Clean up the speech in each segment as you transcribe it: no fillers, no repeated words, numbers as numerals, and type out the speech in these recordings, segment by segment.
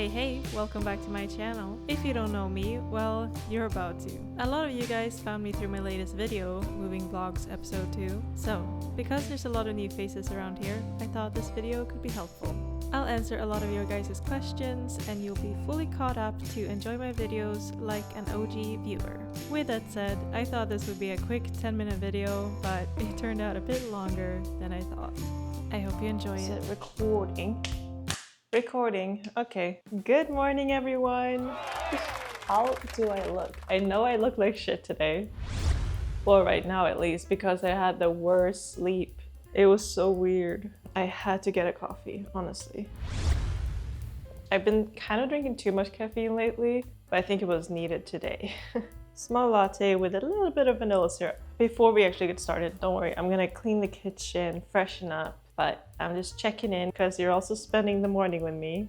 Hey, welcome back to my channel. If you don't know me, well, you're about to. A lot of you guys found me through my latest video, Moving Vlogs Episode 2. So, because there's a lot of new faces around here, I thought this video could be helpful. I'll answer a lot of your guys' questions and you'll be fully caught up to enjoy my videos like an OG viewer. With that said, I thought this would be a quick 10-minute video, but it turned out a bit longer than I thought. I hope you enjoy it. Is it recording? Okay. Good morning, everyone. How do I look? I know I look like shit today. Well, right now at least, because I had the worst sleep. It was so weird. I had to get a coffee, honestly. I've been kind of drinking too much caffeine lately, but I think it was needed today. Small latte with a little bit of vanilla syrup. Before we actually get started, don't worry, I'm gonna clean the kitchen, freshen up, but I'm just checking in because you're also spending the morning with me.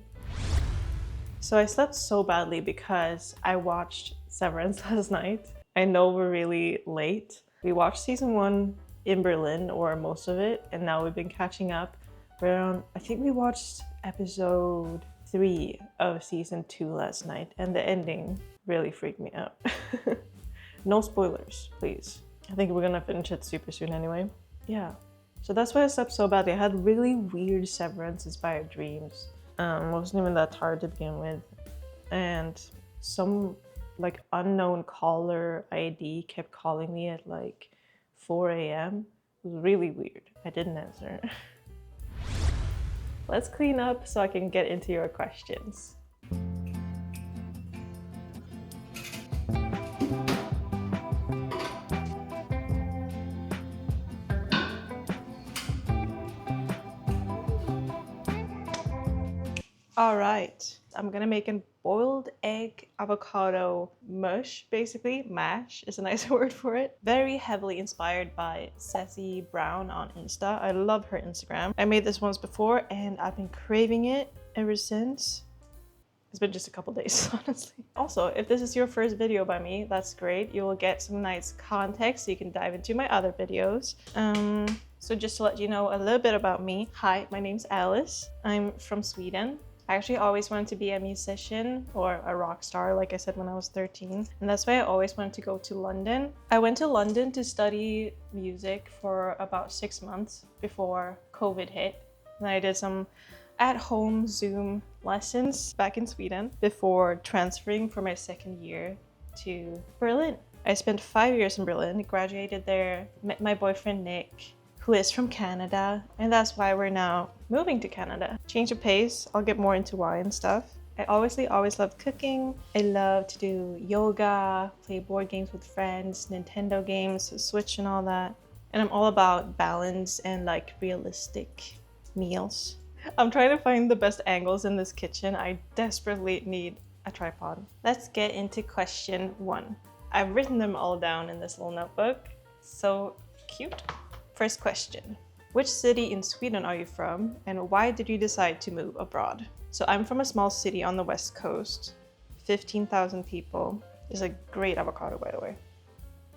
So I slept so badly because I watched Severance last night. I know we're really late. We watched season 1 in Berlin, or most of it, and now we've been catching up. We're on, I think we watched episode 3 of season 2 last night, and the ending really freaked me out. No spoilers, please. I think we're gonna finish it super soon anyway. Yeah. So that's why I slept so badly. I had really weird Severance-inspired dreams. Wasn't even that hard to begin with. And some like unknown caller ID kept calling me at like 4 a.m. It was really weird. I didn't answer. Let's clean up so I can get into your questions. All right, I'm gonna make a boiled egg avocado mush, basically. Mash is a nicer word for it. Very heavily inspired by Sassy Brown on Insta. I love her Instagram. I made this once before and I've been craving it ever since. It's been just a couple days, honestly. Also, if this is your first video by me, that's great. You will get some nice context so you can dive into my other videos. So just to let you know a little bit about me. Hi, my name's Alice. I'm from Sweden. I actually always wanted to be a musician or a rock star, like I said, when I was 13. And that's why I always wanted to go to London. I went to London to study music for about 6 months before COVID hit. And I did some at-home Zoom lessons back in Sweden before transferring for my second year to Berlin. I spent 5 years in Berlin, graduated there, met my boyfriend Nick, who is from Canada, and that's why we're now moving to Canada. Change of pace, I'll get more into why and stuff. I obviously always loved cooking. I love to do yoga, play board games with friends, Nintendo games, Switch and all that. And I'm all about balance and like realistic meals. I'm trying to find the best angles in this kitchen. I desperately need a tripod. Let's get into question 1. I've written them all down in this little notebook. So cute. First question, which city in Sweden are you from and why did you decide to move abroad? So I'm from a small city on the west coast, 15,000 people. It's a great avocado, by the way.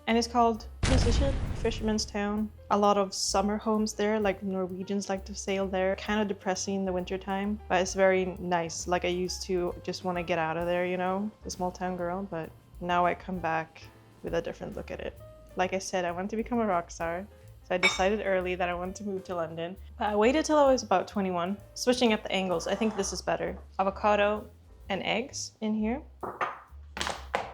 And it's called, what is it? Fisherman's Town. A lot of summer homes there, like Norwegians like to sail there. Kind of depressing in the wintertime, but it's very nice. Like I used to just want to get out of there, you know, the small town girl, but now I come back with a different look at it. Like I said, I want to become a rock star. So I decided early that I wanted to move to London. But I waited till I was about 21. Switching up the angles, I think this is better. Avocado and eggs in here.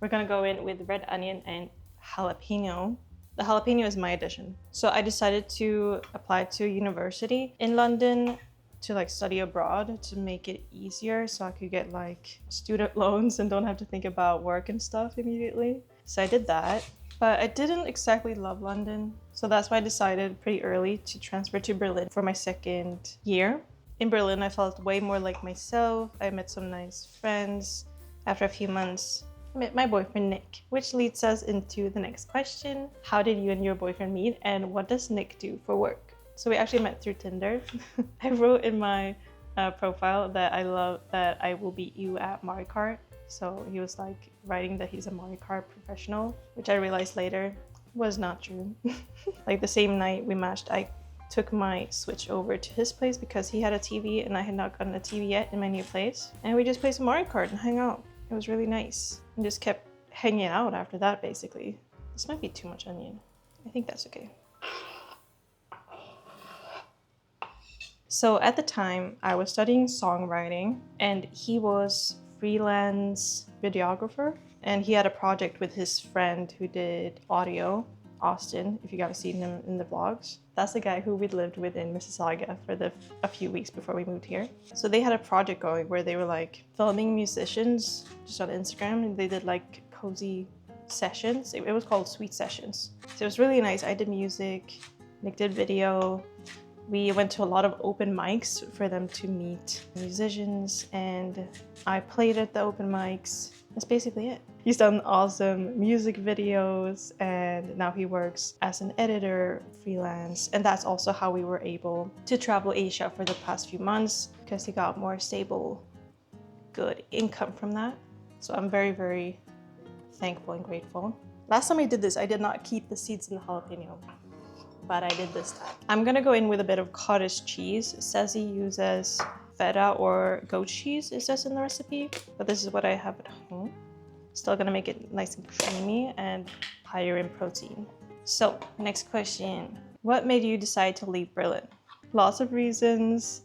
We're gonna go in with red onion and jalapeno. The jalapeno is my addition. So I decided to apply to a university in London to like study abroad to make it easier so I could get like student loans and don't have to think about work and stuff immediately. So I did that. But I didn't exactly love London, so that's why I decided pretty early to transfer to Berlin for my second year. In Berlin, I felt way more like myself. I met some nice friends. After a few months, I met my boyfriend Nick, which leads us into the next question. How did you and your boyfriend meet, and what does Nick do for work? So we actually met through Tinder. I wrote in my profile that I love that I will beat you at Mario Kart. So he was like writing that he's a Mario Kart professional, which I realized later was not true. Like the same night we matched, I took my Switch over to his place because he had a TV and I had not gotten a TV yet in my new place. And we just played some Mario Kart and hung out. It was really nice. And just kept hanging out after that, basically. This might be too much onion. I think that's okay. So at the time, I was studying songwriting and he was freelance videographer. And he had a project with his friend who did audio, Austin, if you guys seen him in the vlogs. That's the guy who we lived with in Mississauga for a few weeks before we moved here. So they had a project going where they were like filming musicians just on Instagram, and they did like cozy sessions. It was called Sweet Sessions. So it was really nice. I did music, Nick did video. We went to a lot of open mics for them to meet musicians, and I played at the open mics. That's basically it. He's done awesome music videos, and now he works as an editor, freelance. And that's also how we were able to travel Asia for the past few months, because he got more stable, good income from that. So I'm very, very thankful and grateful. Last time I did this, I did not keep the seeds in the jalapeno, but I did this time. I'm gonna go in with a bit of cottage cheese. It says he uses feta or goat cheese, it says in the recipe, but this is what I have at home. Still gonna make it nice and creamy and higher in protein. So, next question. What made you decide to leave Berlin? Lots of reasons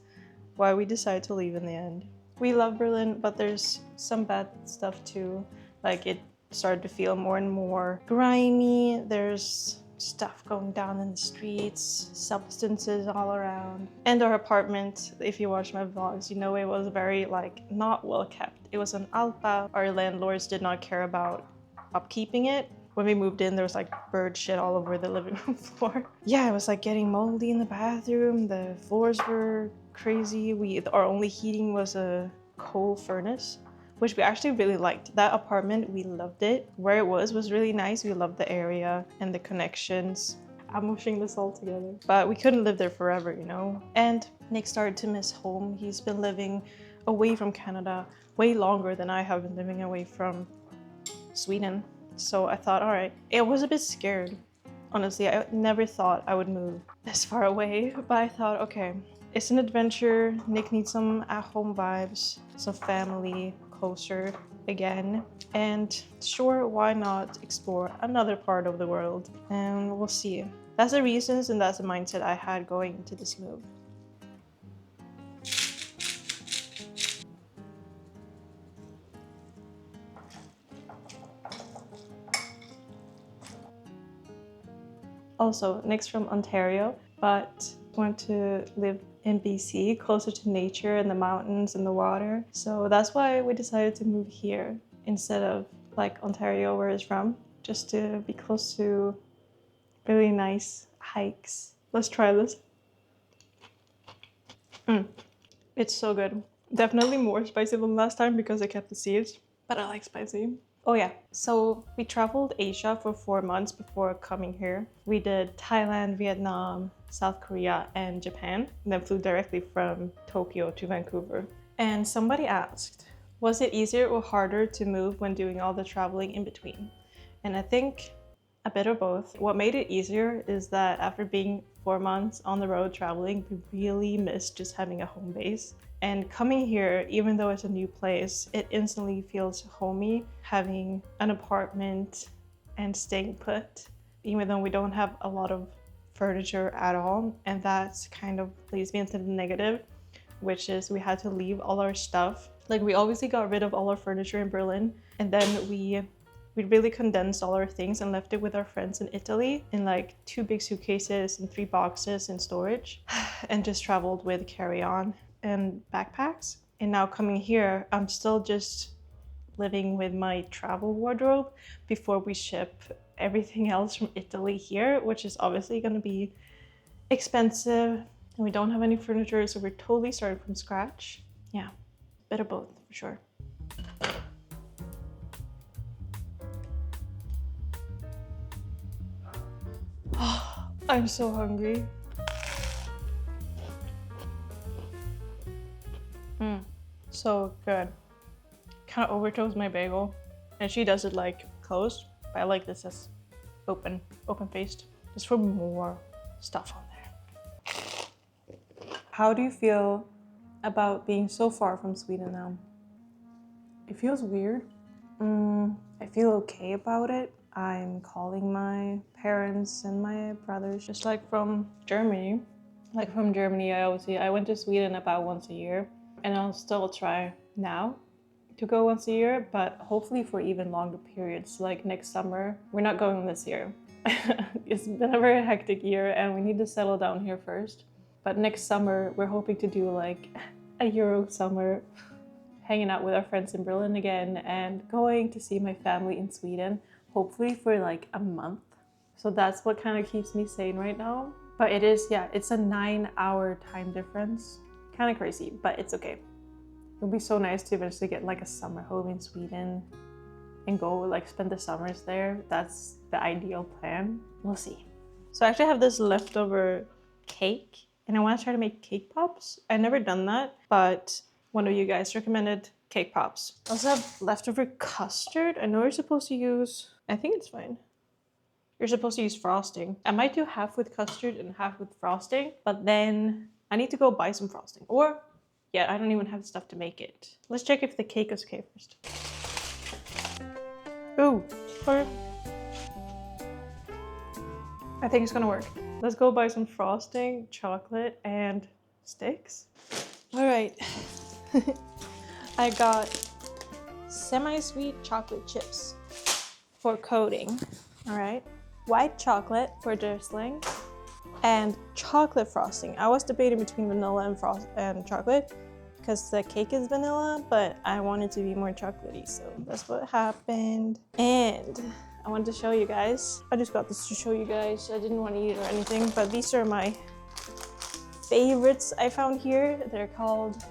why we decided to leave in the end. We love Berlin, but there's some bad stuff too. Like, it started to feel more and more grimy. There's stuff going down in the streets, substances all around. And our apartment, if you watch my vlogs, you know it was very like not well kept. It was an alpa. Our landlords did not care about upkeeping it. When we moved in, there was like bird shit all over the living room floor. Yeah, it was like getting moldy in the bathroom. The floors were crazy. Our only heating was a coal furnace, which we actually really liked. That apartment, we loved it. Where it was really nice. We loved the area and the connections. I'm mushing this all together. But we couldn't live there forever, you know? And Nick started to miss home. He's been living away from Canada way longer than I have been living away from Sweden. So I thought, all right. I was a bit scared. Honestly, I never thought I would move this far away. But I thought, okay, it's an adventure. Nick needs some at-home vibes, some family, closer again, and sure, why not explore another part of the world? And we'll see. That's the reasons and that's the mindset I had going into this move. Also, Nick's from Ontario, but want to live in BC, closer to nature and the mountains and the water. So that's why we decided to move here instead of like Ontario, where he's from, just to be close to really nice hikes. Let's try this. It's so good. Definitely more spicy than last time because I kept the seeds, but I like spicy. Oh yeah, so we traveled Asia for 4 months before coming here. We did Thailand, Vietnam, South Korea, and Japan, and then flew directly from Tokyo to Vancouver. And somebody asked, was it easier or harder to move when doing all the traveling in between? And I think a bit of both. What made it easier is that after being 4 months on the road traveling, we really missed just having a home base. And coming here, even though it's a new place, it instantly feels homey, having an apartment and staying put, even though we don't have a lot of furniture at all. And that kind of leads me into the negative, which is we had to leave all our stuff. Like, we obviously got rid of all our furniture in Berlin, and then we really condensed all our things and left it with our friends in Italy in like 2 big suitcases and 3 boxes in storage, and just traveled with carry-on and backpacks. And now coming here, I'm still just living with my travel wardrobe before we ship everything else from Italy here, which is obviously going to be expensive, and we don't have any furniture, so we're totally starting from scratch. Yeah, bit of both for sure. Oh, I'm so hungry. So good. Kind of overtoast my bagel, and she does it like closed, but I like this as open faced, just for more stuff on there. How do you feel about being so far from Sweden now? It feels weird. I feel okay about it. I'm calling my parents and my brothers just like from Germany. Like from Germany, I went to Sweden about once a year, and I'll still try now to go once a year, but hopefully for even longer periods, like next summer. We're not going this year. It's been a very hectic year and we need to settle down here first. But next summer, we're hoping to do like a Euro summer, hanging out with our friends in Berlin again and going to see my family in Sweden, hopefully for like a month. So that's what kind of keeps me sane right now. But it is, yeah, it's a 9-hour time difference. Kind of crazy, but it's okay. It would be so nice to eventually get like a summer home in Sweden and go like spend the summers there. That's the ideal plan. We'll see. So I actually have this leftover cake and I want to try to make cake pops. I've never done that, but one of you guys recommended cake pops. I also have leftover custard. I know you're supposed to use, I think it's fine. You're supposed to use frosting. I might do half with custard and half with frosting, but then I need to go buy some frosting. Or, yeah, I don't even have the stuff to make it. Let's check if the cake is okay first. Ooh, sorry. I think it's gonna work. Let's go buy some frosting, chocolate, and sticks. All right. I got semi-sweet chocolate chips for coating. All right. White chocolate for drizzling, and chocolate frosting. I was debating between vanilla and chocolate because the cake is vanilla, but I wanted to be more chocolatey, so that's what happened. And I wanted to show you guys. I just got this to show you guys. I didn't want to eat it or anything, but these are my favorites I found here. They're called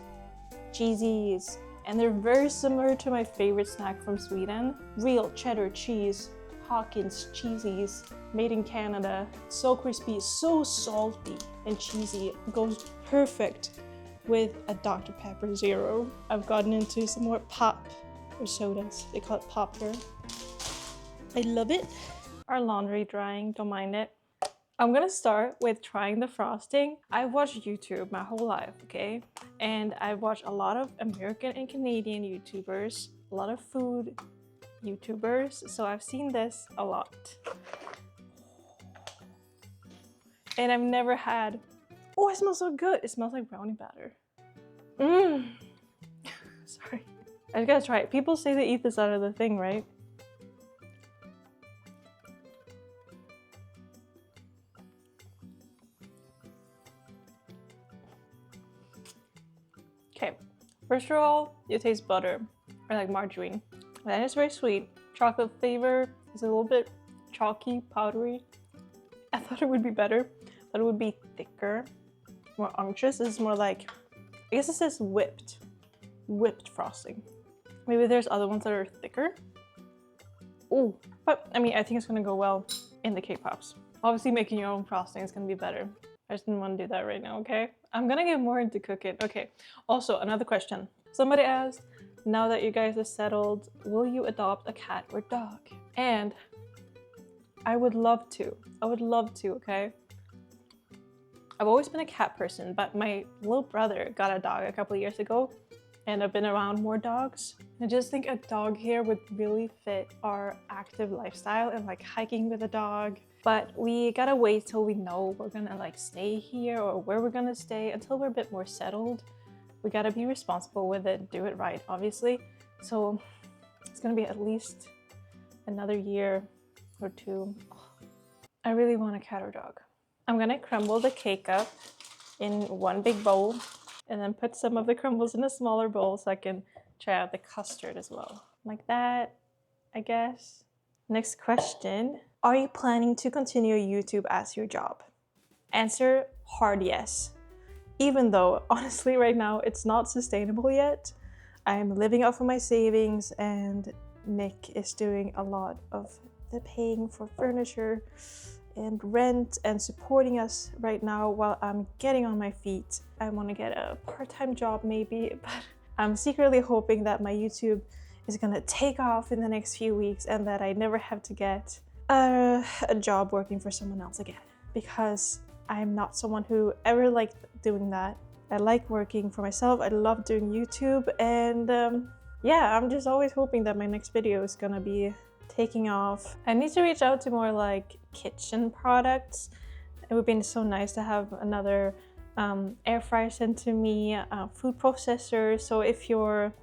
cheesies, and they're very similar to my favorite snack from Sweden. Real cheddar cheese. Hawkins cheesies, made in Canada. So crispy, so salty and cheesy. It goes perfect with a Dr. Pepper Zero. I've gotten into some more pop or sodas. They call it pop here. I love it. Our laundry drying, don't mind it. I'm gonna start with trying the frosting. I've watched YouTube my whole life, okay? And I've watched a lot of American and Canadian YouTubers, a lot of food YouTubers, so I've seen this a lot. And I've never had, oh, it smells so good. It smells like brownie batter. Sorry. I just gotta try it. People say they eat this out of the thing, right? Okay, first of all, you taste butter, or like margarine. Then it's very sweet. Chocolate flavor is a little bit chalky, powdery. I thought it would be better, but it would be thicker, more unctuous. This is more like, I guess it says whipped frosting. Maybe there's other ones that are thicker. Ooh, but I mean, I think it's gonna go well in the cake pops. Obviously making your own frosting is gonna be better. I just didn't want to do that right now, okay? I'm gonna get more into cooking. Okay, also another question. Somebody asked, now that you guys are settled, will you adopt a cat or dog? And I would love to. I would love to, okay? I've always been a cat person, but my little brother got a dog a couple of years ago, and I've been around more dogs. I just think a dog here would really fit our active lifestyle and like hiking with a dog. But we gotta wait till we know we're gonna like stay here or where we're gonna stay until we're a bit more settled. We gotta be responsible with it, do it right, obviously. So it's gonna be at least another year or two. I really want a cat or dog. I'm gonna crumble the cake up in one big bowl and then put some of the crumbles in a smaller bowl so I can try out the custard as well. Like that, I guess. Next question. Are you planning to continue YouTube as your job? Answer, hard yes. Even though, honestly, right now, it's not sustainable yet. I'm living off of my savings and Nick is doing a lot of the paying for furniture and rent and supporting us right now while I'm getting on my feet. I want to get a part-time job maybe, but I'm secretly hoping that my YouTube is gonna take off in the next few weeks and that I never have to get a job working for someone else again, because I'm not someone who ever liked doing that. I like working for myself. I love doing YouTube, and yeah, I'm just always hoping that my next video is gonna be taking off. I need to reach out to more like kitchen products. It would be so nice to have another air fryer sent to me, food processor. So if you're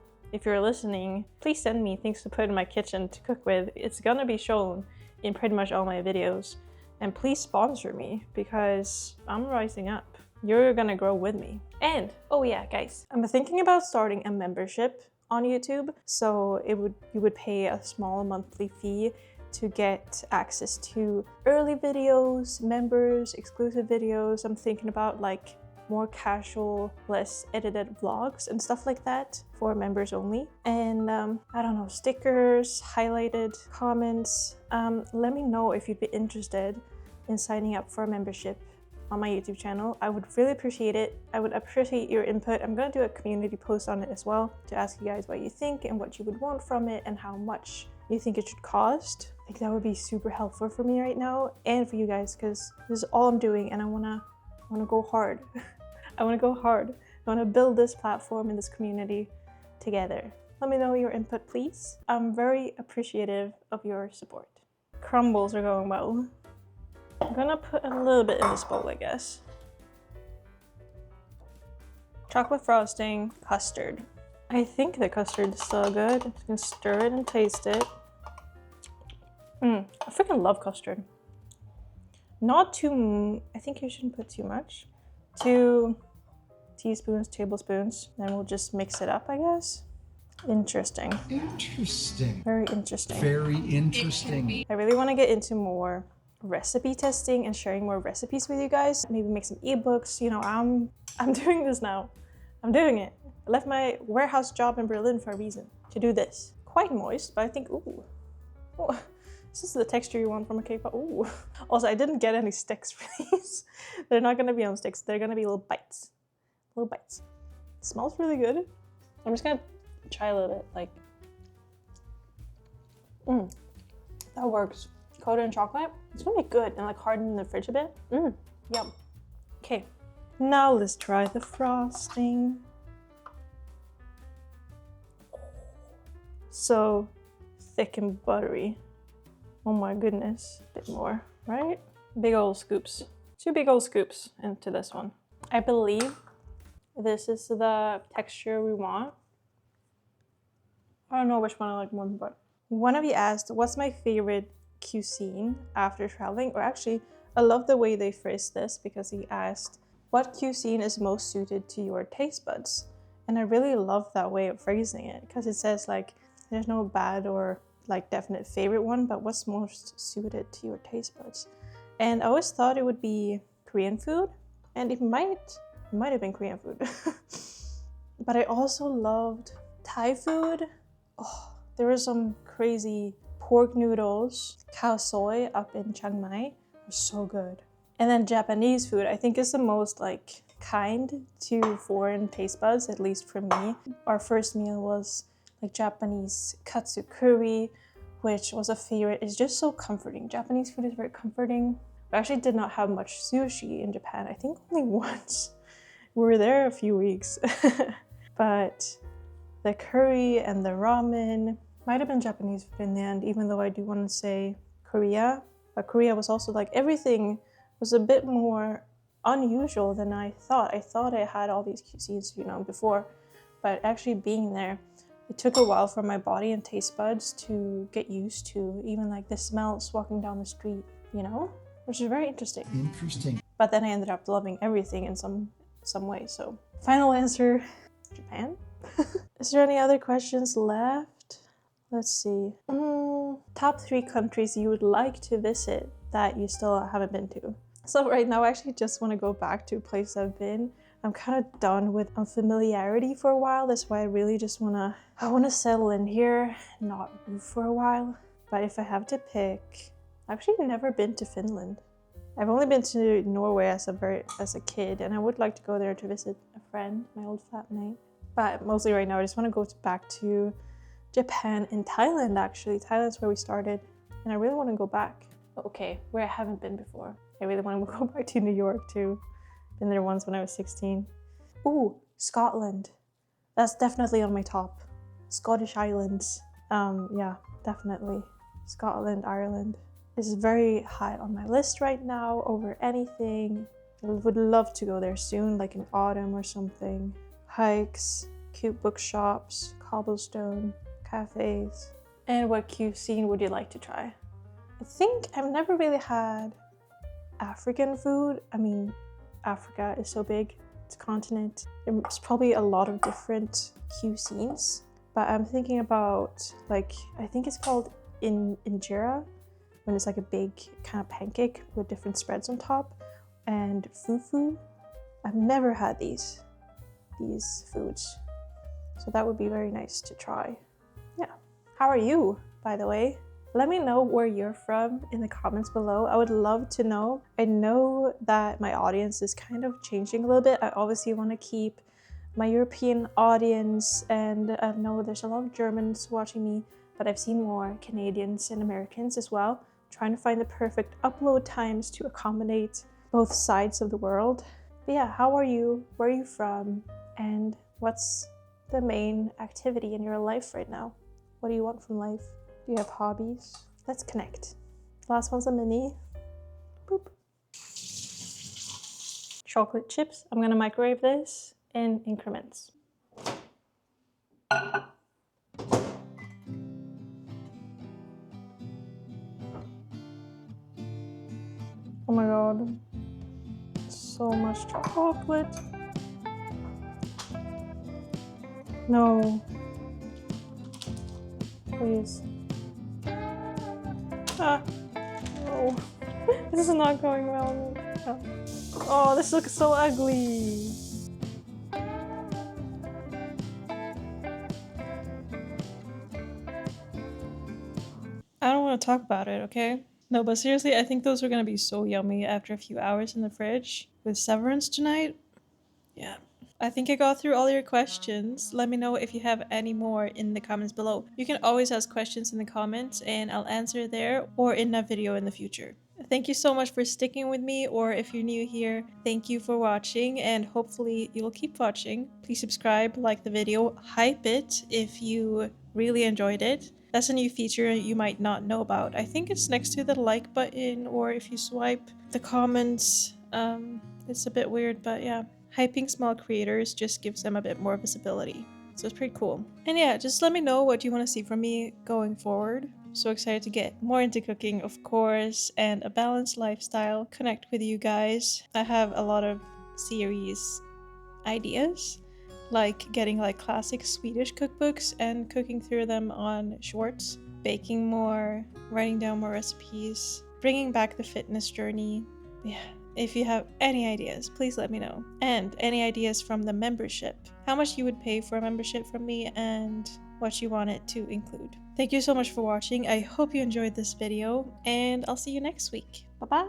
listening, please send me things to put in my kitchen to cook with. It's gonna be shown in pretty much all my videos. And please sponsor me because I'm rising up. You're gonna grow with me. And oh yeah, guys, I'm thinking about starting a membership on YouTube. So you would pay a small monthly fee to get access to early videos, members, exclusive videos. I'm thinking about like more casual, less edited vlogs and stuff like that for members only. And I don't know, stickers, highlighted comments. Let me know if you'd be interested in signing up for a membership on my YouTube channel. I would really appreciate it. I would appreciate your input. I'm gonna do a community post on it as well to ask you guys what you think and what you would want from it and how much you think it should cost. I think that would be super helpful for me right now and for you guys, because this is all I'm doing and I wanna go hard. I wanna go hard. I wanna build this platform and this community together. Let me know your input, please. I'm very appreciative of your support. Crumbles are going well. I'm gonna put a little bit in this bowl, I guess. Chocolate frosting, custard. I think the custard is still good. I'm just gonna stir it and taste it. I freaking love custard. Not too, I think you shouldn't put too much. 2 teaspoons, tablespoons, and we'll just mix it up, I guess. Interesting. Interesting. Very interesting. Very interesting. I really want to get into more recipe testing and sharing more recipes with you guys. Maybe make some ebooks. You know, I'm doing this now. I'm doing it. I left my warehouse job in Berlin for a reason, to do this. Quite moist, but I think, ooh. This is the texture you want from a cake pop. Ooh. Also, I didn't get any sticks for these. They're not gonna be on sticks. They're gonna be little bites. Little bites. It smells really good. I'm just gonna try a little bit, like. That works. Coated in chocolate. It's gonna be good and like harden in the fridge a bit. Yum. Okay. Now let's try the frosting. So thick and buttery. Oh my goodness. A bit more, right? Big old scoops. 2 big old scoops into this one. I believe this is the texture we want. I don't know which one I like more, but one of you asked, what's my favorite cuisine after traveling? Or actually, I love the way they phrased this because he asked, what cuisine is most suited to your taste buds? And I really love that way of phrasing it because it says like, there's no bad or like definite favorite one, but what's most suited to your taste buds? And I always thought it would be Korean food, and it might have been Korean food. But I also loved Thai food. Oh, there were some crazy pork noodles, khao soi up in Chiang Mai. They're so good. And then Japanese food, I think is the most like kind to foreign taste buds, at least for me. Our first meal was like Japanese katsu curry, which was a favorite. It's just so comforting. Japanese food is very comforting. We actually did not have much sushi in Japan. I think only once. We were there a few weeks. But the curry and the ramen might have been Japanese food in the end, even though I do want to say Korea. But Korea was also like, everything was a bit more unusual than I thought. I thought I had all these cuisines, you know, before. But actually being there, it took a while for my body and taste buds to get used to even like the smells walking down the street, you know, which is very interesting. Interesting. But then I ended up loving everything in some way. So final answer, Japan. Is there any other questions left? Let's see. Top 3 countries you would like to visit that you still haven't been to. So right now I actually just want to go back to a place I've been. I'm kind of done with unfamiliarity for a while. That's why I really just want to settle in here, not move for a while. But if I have to pick, I've actually never been to Finland. I've only been to Norway as a kid, and I would like to go there to visit a friend, my old flatmate. But mostly right now, I just want to go back to Japan and Thailand, actually. Thailand's where we started, and I really want to go back. Okay, where I haven't been before. I really want to go back to New York, too. Been there once when I was 16. Ooh, Scotland. That's definitely on my top. Scottish Islands. Yeah, definitely. Scotland, Ireland. This is very high on my list right now over anything. I would love to go there soon, like in autumn or something. Hikes, cute bookshops, cobblestone, cafes. And what cuisine would you like to try? I think I've never really had African food. I mean, Africa is so big. It's a continent. There's probably a lot of different cuisines. But I'm thinking about, like, I think it's called injera, when it's like a big kind of pancake with different spreads on top, and fufu. I've never had these foods, so that would be very nice to try. Yeah. How are you, by the way? Let me know where you're from in the comments below. I would love to know. I know that my audience is kind of changing a little bit. I obviously want to keep my European audience, and I know there's a lot of Germans watching me, but I've seen more Canadians and Americans as well. Trying to find the perfect upload times to accommodate both sides of the world. But yeah, how are you? Where are you from? And what's the main activity in your life right now? What do you want from life? Do you have hobbies? Let's connect. Last one's a mini. Boop. Chocolate chips. I'm gonna microwave this in increments. Oh my god. So much chocolate. No. Please. Ah. No. This is not going well. No. Oh, this looks so ugly. I don't want to talk about it, okay? No, but seriously, I think those are gonna be so yummy after a few hours in the fridge. With severance tonight? Yeah. I think I got through all your questions. Let me know if you have any more in the comments below. You can always ask questions in the comments and I'll answer there or in a video in the future. Thank you so much for sticking with me, or if you're new here, thank you for watching and hopefully you'll keep watching. Please subscribe, like the video, hype it if you really enjoyed it. That's a new feature you might not know about. I think it's next to the like button, or if you swipe the comments. It's a bit weird, but yeah. Hyping small creators just gives them a bit more visibility. So it's pretty cool. And yeah, just let me know what you want to see from me going forward. So excited to get more into cooking, of course, and a balanced lifestyle, connect with you guys. I have a lot of series ideas, like getting like classic Swedish cookbooks and cooking through them on shorts, baking more, writing down more recipes, bringing back the fitness journey. Yeah. If you have any ideas, please let me know. And any ideas from the membership. How much you would pay for a membership from me and what you want it to include. Thank you so much for watching. I hope you enjoyed this video and I'll see you next week. Bye-bye.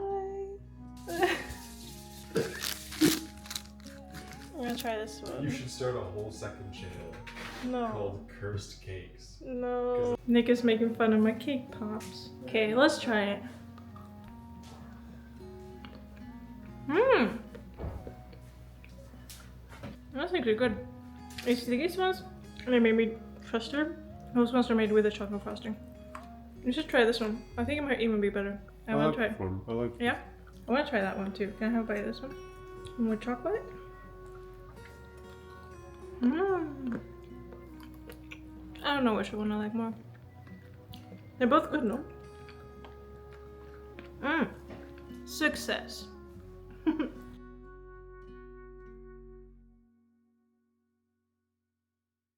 I'm gonna try this one. You should start a whole second channel called Cursed Cakes. No. Nick is making fun of my cake pops. Okay, let's try it. That's actually good. You see these ones? And they made me custard. Those ones are made with the chocolate frosting. You should try this one. I think it might even be better. I want to try it. I like Yeah? I want to try that one too. Can I have a bite of this one? And with chocolate? I don't know which one I like more. They're both good, no? Success.